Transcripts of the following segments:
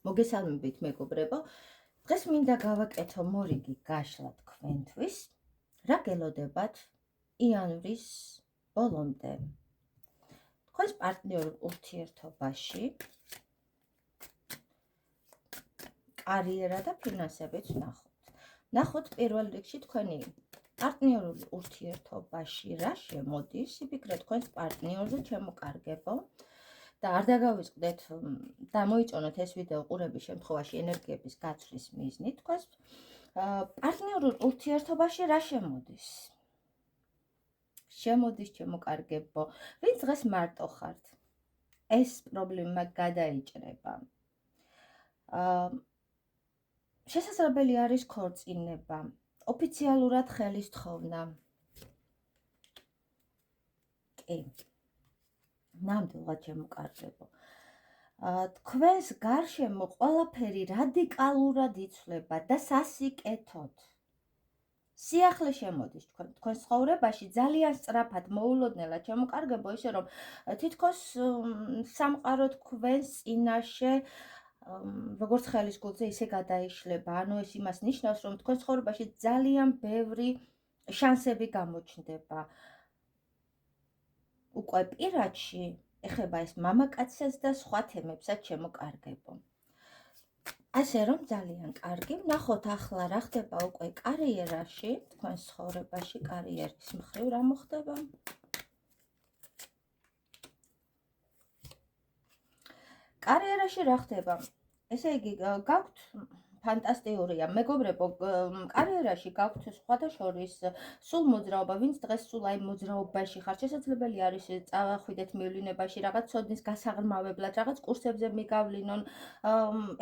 მოგესალმებით მეგობრებო, დღეს მინდა გავაკეთო მორიგი გაშლა თქვენთვის, რა გელოდებათ იანვრის ბოლომდე. თქვენს პარტნიორულ ურთიერთობაში კარიერა და ფინანსებიც ნახოთ პირველ რიგში თქვენი პარტნიორულ ურთიერთობაში რა შემოდის, იფიქრეთ თქვენს პარტნიორზე ჩემოკარგებო. და არ დაგავიწყდეთ და მოიწონოთ ეს ვიდეო ყურების შემთხვევაში ენერგიების გაცვლის მიზნით, თქვენს პარტნიორულ ურთიერთობაში რა შემოდის? შემოდის ჩემოკარგებო, ვინც დღეს მარტო ხართ, ეს პრობლემა გადაიჭრება. შესაძლებელი არის ქორწინება, ოფიციალურად ხელის თხოვნა. კი. ნამდვილად ჩემოკარგებო. თქვენს გარშემო ყველაფერი რადიკალურად იცვლება და სასიკეთოდ. სიახლე შემოდის თქვენს ცხოვრებაში ძალიან სწრაფად, მოულოდნელად ჩემოკარგებო, ისე რომ თითქოს სამყარო თქვენს წინაშე როგორც ხელის გულზე ისე გადაიშლება. ანუ ეს იმას ნიშნავს, რომ თქვენს ცხოვრებაში ძალიან ბევრი შანსები გამოჩნდება. უკვე პირადში ეხება ეს მამაკაცსაც და სხვა თემებსაც ჩემოკარგებო. ასე რომ ძალიან კარგი, ნახოთ ახლა რა ხდება უკვე კარიერაში, თქვენს ცხოვრებაში, კარიერის მხრივ რა მოხდება. კარიერაში რა ხდება? ესე იგი, გაქვთ ფანტასტიურია, მეგობრებო, კარიერაში გაქვთ სხვათა შორის სულ მოძრაობა, ვინც დღეს სულ აი მოძრაობაში ხართ, შესაძლებელი არის წავახვიდეთ მივლინებაში, რაღაც ცოდნის გასაღრმავებლად, რაღაც კურსებზე მიგავლინონ.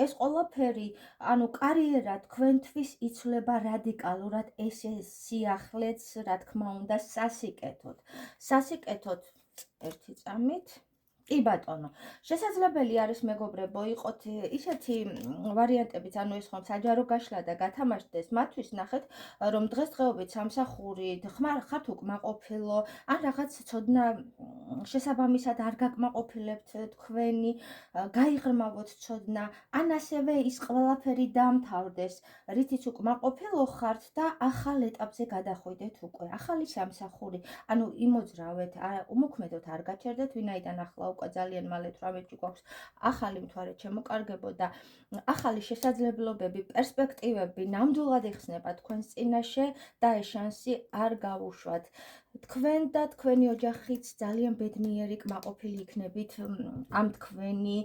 ეს ყველაფერი, ანუ კარიერა თქვენთვის იცვლება რადიკალურად, ეს სიახლეც, რა თქმა უნდა, სასიკეთოდ. სასიკეთოდ ერთი წამით. კი ბატონო, შესაძლებელი არის მეგობრებო იყოთ ისეთი ვარიანტებიც, ანუ ეს ხომ საჯარო გაშლა და გათამაშდეს, მათთვის ნახეთ, რომ დღესდღეობით სამსახურით ხართ უკმაყოფილო, ან რაღაც ცოდნა შესაბამისად არ გაკმაყოფილებთ თქვენი, გაიღრმავოთ ცოდნა, ან ასევე ის ყველაფერი დამთავრდეს, რითიც უკმაყოფილო ხართ და ახალ ეტაპზე გადახვიდეთ უკვე, ახალი სამსახური, ანუ იმოძრავეთ, უმოქმედოდ არ გაჩერდეთ, ვინაიდან ახლა უკვე ძალიან მალე 18-ში გვაქვს ახალი მთვარე ჩემოკარგებო და ახალი შესაძლებლობები, პერსპექტივები ნამდვილად იხსნება თქვენს წინაშე და ეს შანსი არ გავუშვათ. თქვენ და თქვენი ოჯახიც ძალიან ბედნიერი კმაყოფილი იქნებით ამ თქვენი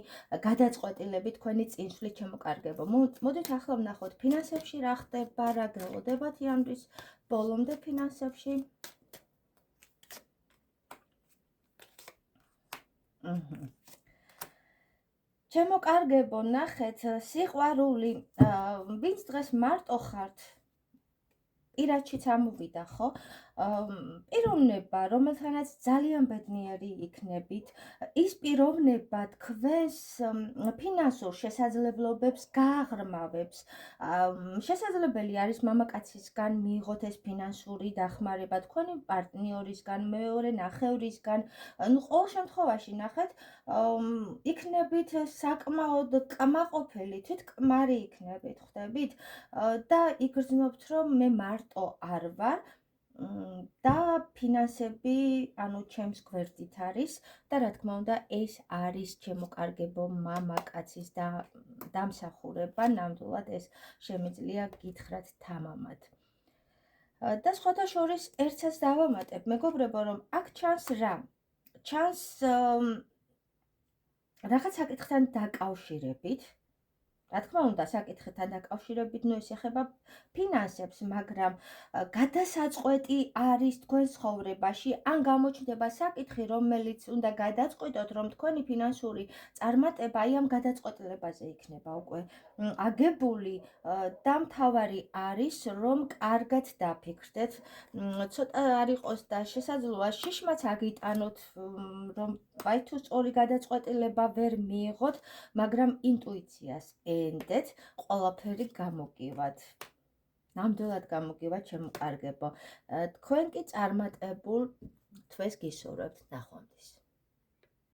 გადაწყვეტილებით, თქვენი წინსვლით ჩემოკარგებო. მოდით ახლა ვნახოთ ფინანსებში რა ხდება, რა გელოდებათ იანვრის ბოლომდე ფინანსებში. ჩემოკარგებო, ნახეთ, სიყვარული, ვინც დღეს მარტო ხართ, პირადში წამოვიდა, ხო? პიროვნება, რომელთანაც ძალიან ბედნიერი იქნებით, ის პიროვნება თქვენს ფინანსურ შესაძლებლობებს გააღრმავებს. შესაძლებელი არის მამაკაცისგან მიიღოთ ეს ფინანსური დახმარება, თქვენი პარტნიორისგან, მეორე ნახევრისგან, ну, ყოველ შემთხვევაში ნახეთ, იქნებით საკმაოდ კმაყოფილი, თვითკმარი იქნებით, ხვდებით? და იგრძნობთ, რომ მე მარტო არ ვარ და ფინანსები, ანუ ჩემს გვერდით არის და რა თქმა უნდა, ეს არის ჩემოკარგებო მამაკაცის დამსახურება, ნამდვილად ეს შემიძლია გითხრათ თამამად. და სხვათა შორის ერთსაც დავამატებ, მეგობრებო, რომ აქ ჩანს რა? ჩანს რაღაც საკითხთან დაკავშირებით. რა თქმა უნდა, საკითხთან დაკავშირებით, ну, ეს ეხება ფინანსებს, მაგრამ გადასაწყვეტი არის თქვენს ცხოვრებაში, ან გამოჩნდება საკითხი, რომელიც უნდა გადაწყვიტოთ, რომ თქვენი ფინანსური წარმატება აი ამ გადაწყვეტილებაზე იქნება უკვე აგებული და მთავარი არის, რომ კარგად დაფიქრდეთ, ცოტა არ იყოს და შესაძლოა შიშმაც აგიტანოთ, რომ აი თუ სწორი გადაწყვეტილება ვერ მიიღოთ, მაგრამ ინტუიციას ენდეთ, ყველაფერი გამოგივათ. ნამდვილად გამოგივათ ჩემოკარგებო. თქვენ კი წარმატებულ თვეს გისურვებთ, ნახვამდის.